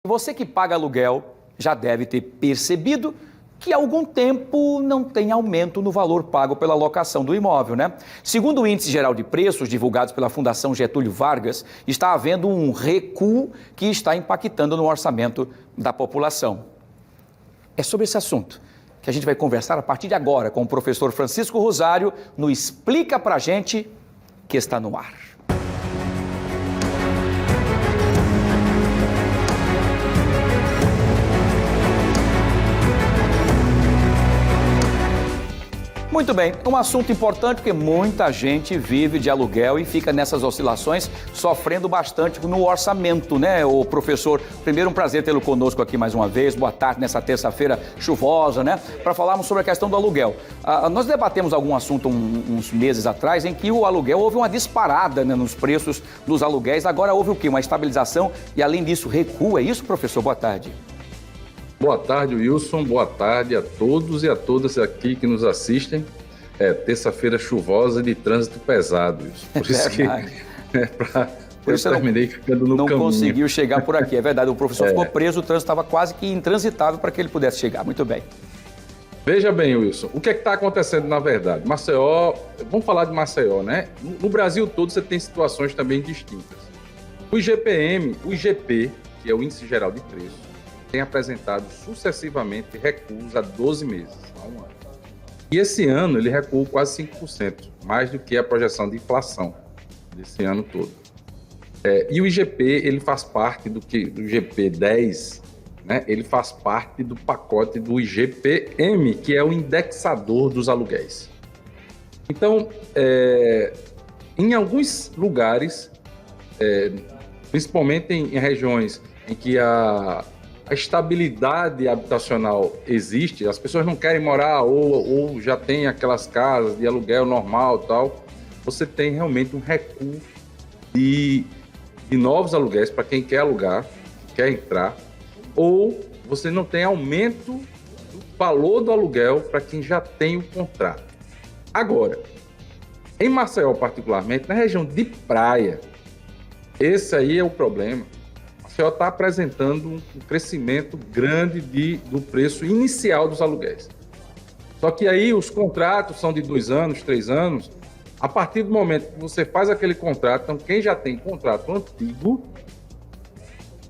Você que paga aluguel já deve ter percebido que há algum tempo não tem aumento no valor pago pela locação do imóvel, né? Segundo o Índice Geral de Preços, divulgados pela Fundação Getúlio Vargas, está havendo um recuo que está impactando no orçamento da população. É sobre esse assunto que a gente vai conversar a partir de agora com o professor Francisco Rosário no Explica Pra Gente, que está no ar. Muito bem, um assunto importante porque muita gente vive de aluguel e fica nessas oscilações sofrendo bastante no orçamento, né, o professor? Primeiro, um prazer tê-lo conosco aqui mais uma vez. Boa tarde nessa terça-feira chuvosa, né, para falarmos sobre a questão do aluguel. Nós debatemos algum assunto uns meses atrás em que o aluguel houve uma disparada, né, nos preços dos aluguéis. Agora houve o quê? Uma estabilização e, além disso, recuo. É isso, professor? Boa tarde. Boa tarde, Wilson. Boa tarde a todos e a todas aqui que nos assistem. Terça-feira chuvosa de trânsito pesado, Wilson. Por isso que eu terminei ficando no caminho. Não conseguiu chegar por aqui, é verdade. O professor ficou preso, o trânsito estava quase que intransitável para que ele pudesse chegar. Muito bem. Veja bem, Wilson, o que é que está acontecendo na verdade? Maceió, vamos falar de Maceió, né? No Brasil todo você tem situações também distintas. O IGP, que é o Índice Geral de Preços, tem apresentado sucessivamente recuos há 12 meses, há um ano. E esse ano ele recuou quase 5%, mais do que a projeção de inflação desse ano todo. E o IGP, ele faz parte do IGP-10, né? Ele faz parte do pacote do IGP-M, que é o indexador dos aluguéis. Então, em alguns lugares, principalmente em regiões em que a estabilidade habitacional existe, as pessoas não querem morar ou já tem aquelas casas de aluguel normal e tal, você tem realmente um recuo de novos aluguéis para quem quer alugar, quer entrar, ou você não tem aumento do valor do aluguel para quem já tem o contrato. Agora, em Maceió particularmente, na região de praia, esse aí é o problema. Maceió está apresentando um crescimento grande do preço inicial dos aluguéis. Só que aí os contratos são de 2 anos, 3 anos. A partir do momento que você faz aquele contrato, então quem já tem contrato antigo,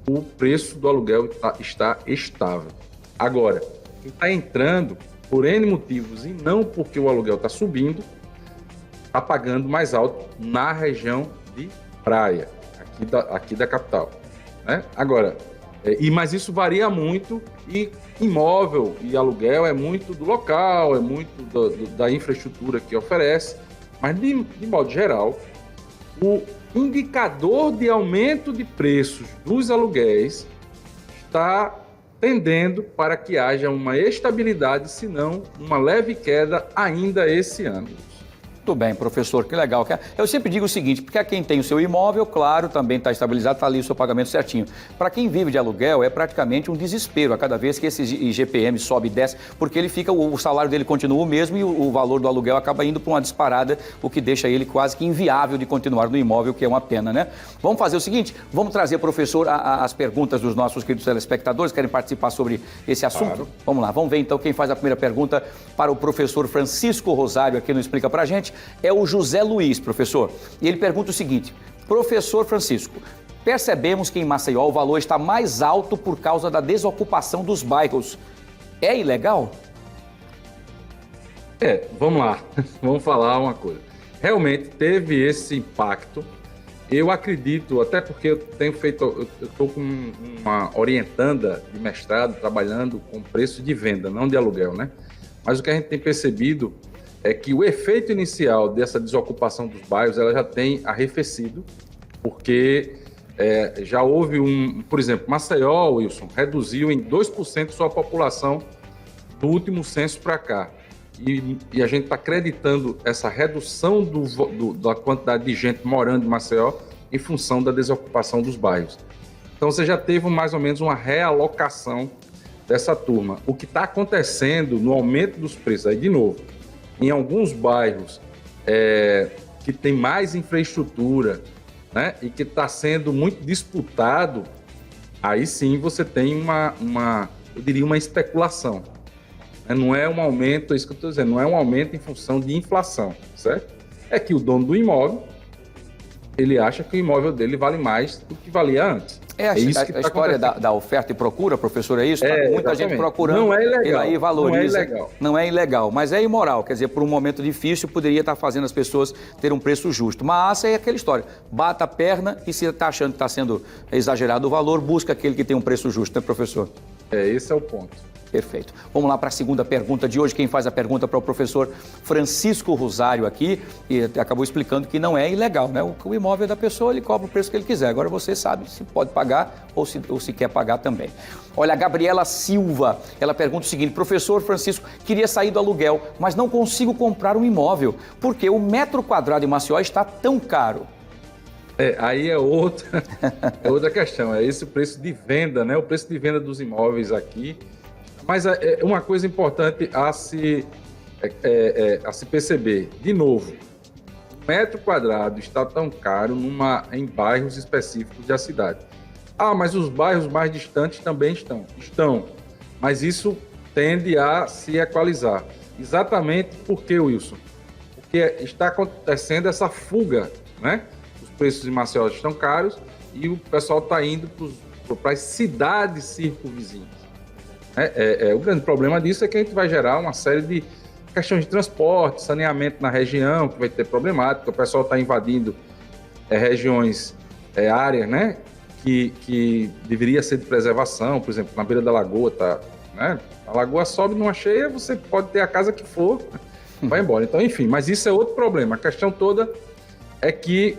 o preço do aluguel está estável. Agora, quem está entrando por N motivos e não porque o aluguel está subindo, está pagando mais alto na região de praia, aqui da capital. Agora, mas isso varia muito e imóvel e aluguel é muito do local, é muito da infraestrutura que oferece, mas de modo geral, o indicador de aumento de preços dos aluguéis está tendendo para que haja uma estabilidade, se não uma leve queda ainda esse ano. Muito bem, professor, que legal. Eu sempre digo o seguinte, porque quem tem o seu imóvel, claro, também está estabilizado, está ali o seu pagamento certinho. Para quem vive de aluguel, é praticamente um desespero a cada vez que esse IGP-M sobe e desce, porque ele fica, o salário dele continua o mesmo e o valor do aluguel acaba indo para uma disparada, o que deixa ele quase que inviável de continuar no imóvel, que é uma pena, né? Vamos fazer o seguinte, vamos trazer, professor, as perguntas dos nossos queridos telespectadores, querem participar sobre esse assunto? Claro. Vamos lá, vamos ver então quem faz a primeira pergunta para o professor Francisco Rosário aqui no Explica Pra Gente. É o José Luiz, professor. E ele pergunta o seguinte: professor Francisco, percebemos que em Maceió o valor está mais alto por causa da desocupação dos bairros. É ilegal? Vamos lá. Vamos falar uma coisa. Realmente teve esse impacto. Eu acredito, até porque eu estou com uma orientanda de mestrado trabalhando com preço de venda, não de aluguel, né? Mas o que a gente tem percebido é que o efeito inicial dessa desocupação dos bairros, ela já tem arrefecido, porque já houve por exemplo, Maceió, Wilson, reduziu em 2% sua população do último censo para cá. E a gente está acreditando essa redução da quantidade de gente morando em Maceió em função da desocupação dos bairros. Então você já teve mais ou menos uma realocação dessa turma. O que está acontecendo no aumento dos preços, aí de novo, em alguns bairros que tem mais infraestrutura, né, e que está sendo muito disputado, aí sim você tem eu diria, uma especulação. Não é um aumento, é isso que eu estou dizendo, não é um aumento em função de inflação, certo? É que o dono do imóvel, ele acha que o imóvel dele vale mais do que valia antes. É isso que a história da oferta e procura, professor, é isso? Muita gente procurando. Não é ilegal. Ele aí valoriza. Não é ilegal. Não é ilegal, mas é imoral. Quer dizer, por um momento difícil, poderia estar fazendo as pessoas terem um preço justo. Mas é aquela história. Bata a perna e se está achando que está sendo exagerado o valor, busca aquele que tem um preço justo, né, professor? Esse é o ponto. Perfeito. Vamos lá para a segunda pergunta de hoje. Quem faz a pergunta para o professor Francisco Rosário aqui, e acabou explicando que não é ilegal, né? O imóvel é da pessoa, ele cobra o preço que ele quiser. Agora você sabe se pode pagar ou se quer pagar também. Olha, a Gabriela Silva, ela pergunta o seguinte: professor Francisco, queria sair do aluguel, mas não consigo comprar um imóvel, porque o metro quadrado em Maceió está tão caro. Aí é outra questão, é esse o preço de venda, né? O preço de venda dos imóveis aqui. Mas é uma coisa importante a se perceber. De novo, o metro quadrado está tão caro em bairros específicos da cidade. Mas os bairros mais distantes também estão. Estão. Mas isso tende a se equalizar. Exatamente porque, Wilson? Porque está acontecendo essa fuga, né? Os preços em Maceió estão caros e o pessoal está indo para as cidades circunvizinhas. O grande problema disso é que a gente vai gerar uma série de questões de transporte, saneamento na região, que vai ter problemática. O pessoal está invadindo regiões, áreas, né, que deveria ser de preservação. Por exemplo, na beira da lagoa, né, a lagoa sobe numa cheia, você pode ter a casa que for, vai embora. Então, enfim, mas isso é outro problema. A questão toda é que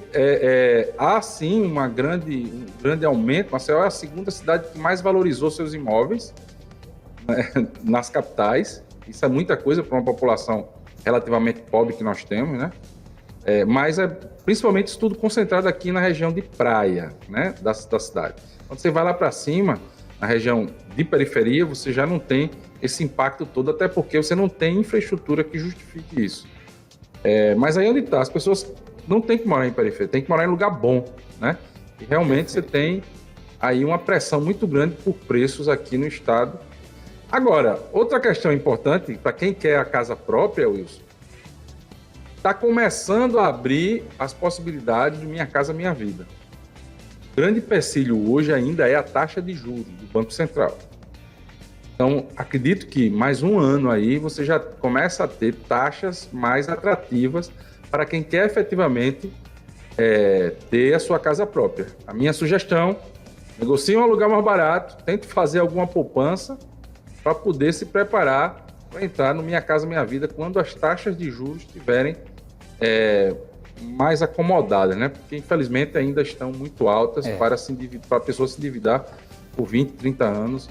há sim um grande aumento. Maceió é a segunda cidade que mais valorizou seus imóveis, né, nas capitais. Isso é muita coisa para uma população relativamente pobre que nós temos, né? Mas principalmente isso tudo concentrado aqui na região de praia, né, da cidade. Quando você vai lá para cima, na região de periferia, você já não tem esse impacto todo, até porque você não tem infraestrutura que justifique isso. Mas aí onde está? As pessoas não têm que morar em periferia, tem que morar em lugar bom, né? E realmente você tem aí uma pressão muito grande por preços aqui no estado. Agora, outra questão importante, para quem quer a casa própria, Wilson, está começando a abrir as possibilidades de Minha Casa Minha Vida. O grande empecilho hoje ainda é a taxa de juros do Banco Central. Então, acredito que mais um ano aí você já começa a ter taxas mais atrativas para quem quer efetivamente ter a sua casa própria. A minha sugestão, negocie um aluguel mais barato, tente fazer alguma poupança para poder se preparar para entrar no Minha Casa Minha Vida quando as taxas de juros estiverem mais acomodadas, né? Porque infelizmente ainda estão muito altas para a pessoa se endividar por 20, 30 anos.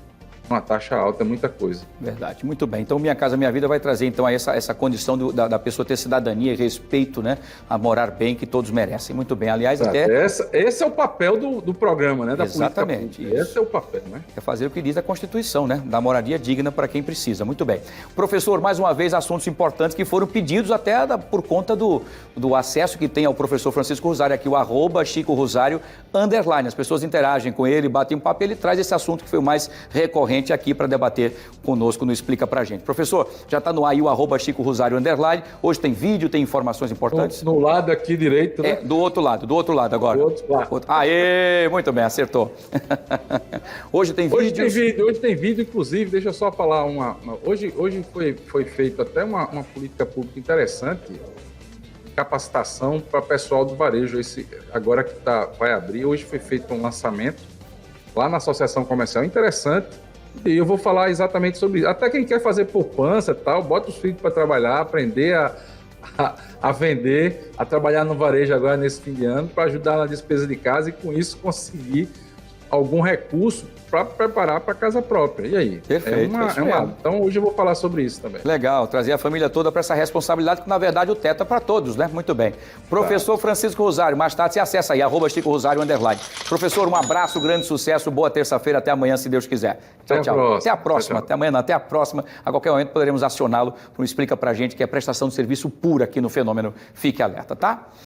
Uma taxa alta é muita coisa. Verdade, muito bem. Então, Minha Casa Minha Vida vai trazer então essa condição da pessoa ter cidadania e respeito, né, a morar bem, que todos merecem. Muito bem. Aliás, esse é o papel do programa, né, da exatamente, política pública. Esse é o papel, né? É fazer o que diz a Constituição, né, da moradia digna para quem precisa. Muito bem. Professor, mais uma vez, assuntos importantes que foram pedidos até por conta do acesso que tem ao professor Francisco Rosário aqui, o @ChicoRosário_. As pessoas interagem com ele, batem um papo, ele traz esse assunto que foi o mais recorrente aqui para debater conosco no Explica Pra Gente. Professor, já está no ar o @ChicoRosário_. Hoje tem vídeo, tem informações importantes? No lado aqui direito, né? Do outro lado agora. Do outro lado. Aê, muito bem, acertou. Hoje tem vídeo. Hoje tem vídeo, inclusive, deixa eu só falar hoje foi feita até uma política pública interessante, capacitação para pessoal do varejo. Agora que vai abrir, hoje foi feito um lançamento lá na Associação Comercial, interessante. E eu vou falar exatamente sobre isso. Até quem quer fazer poupança e tal, bota os filhos para trabalhar, aprender a vender, a trabalhar no varejo agora nesse fim de ano, para ajudar na despesa de casa e com isso conseguir algum recurso para preparar para a casa própria. E aí? Perfeito. Então hoje eu vou falar sobre isso também. Legal, trazer a família toda para essa responsabilidade, que na verdade o teto é para todos, né? Muito bem. Professor Francisco Rosário, mais tarde você acessa aí, @ChicoRosário_. Professor, um abraço, grande sucesso, boa terça-feira, até amanhã, se Deus quiser. Tchau. Até a próxima. Tchau. Até amanhã, até a próxima. A qualquer momento poderemos acioná-lo para um Explica Pra Gente, que é prestação de serviço pura aqui no Fenômeno. Fique alerta, tá?